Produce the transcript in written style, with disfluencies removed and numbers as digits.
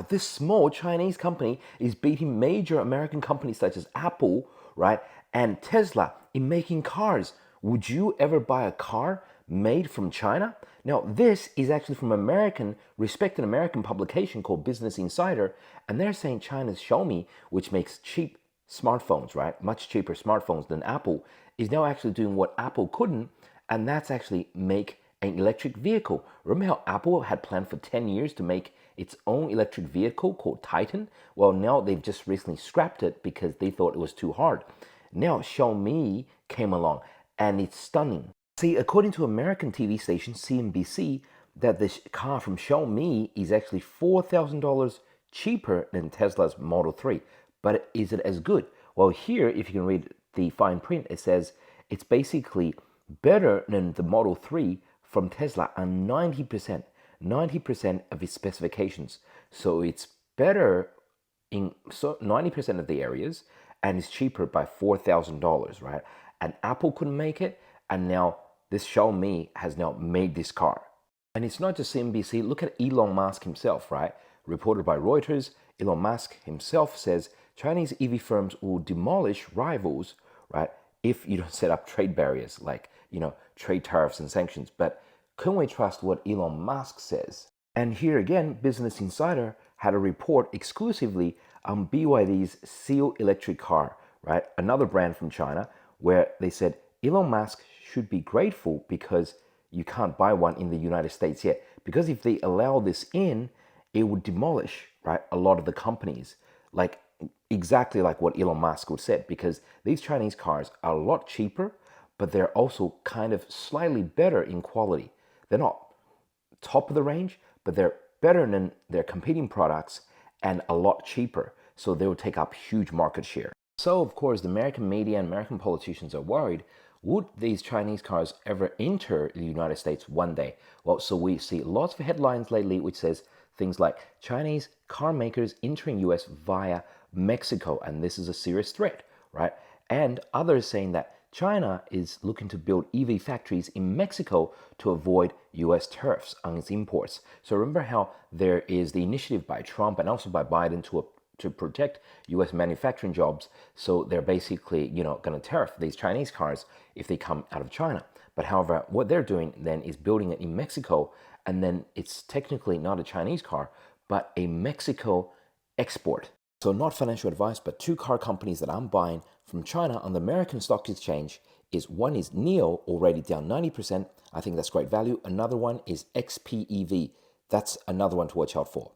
Now, this small Chinese company is beating major American companies such as Apple, right, and Tesla in making cars. Would you ever buy a car made from China? Now, this is actually from American, respected American publication called Business Insider, and they're saying China's Xiaomi, which makes cheap smartphones, right, much cheaper smartphones than Apple, is now actually doing what Apple couldn't, and that's actually make an electric vehicle. Remember how Apple had planned for 10 years to make its own electric vehicle called Titan? Well, now they've just recently scrapped it because they thought it was too hard. Now Xiaomi came along and it's stunning. See, according to American TV station CNBC, that this car from Xiaomi is actually $4,000 cheaper than Tesla's Model 3. But is it as good? Well, here, if you can read the fine print, it says it's basically better than the Model 3 from Tesla on 90% of its specifications. So it's better in 90% of the areas, and it's cheaper by $4,000, right? And Apple couldn't make it, and now this Xiaomi has now made this car. And it's not just CNBC. Look at Elon Musk himself, right? Reported by Reuters, Elon Musk himself says Chinese EV firms will demolish rivals, right, if you don't set up trade barriers like, trade tariffs and sanctions. But can we trust what Elon Musk says? And here again, Business Insider had a report exclusively on BYD's Seal electric car, right? Another brand from China, where they said Elon Musk should be grateful because you can't buy one in the United States yet. Because if they allow this in, it would demolish, right, a lot of the companies, like exactly like what Elon Musk would said, because these Chinese cars are a lot cheaper, but they're also kind of slightly better in quality. They're not top of the range, but they're better than their competing products and a lot cheaper. So they will take up huge market share. So of course, the American media and American politicians are worried, would these Chinese cars ever enter the United States one day? Well, so we see lots of headlines lately which says things like Chinese car makers entering US via Mexico, and this is a serious threat, right? And others saying that China is looking to build EV factories in Mexico to avoid US tariffs on its imports. So remember how there is the initiative by Trump and also by Biden to protect US manufacturing jobs. So they're basically, going to tariff these Chinese cars if they come out of China. But however, what they're doing then is building it in Mexico, and then it's technically not a Chinese car, but a Mexico export. So not financial advice, but two car companies that I'm buying from China on the American Stock Exchange is one is NIO, already down 90%. I think that's great value. Another one is XPEV. That's another one to watch out for.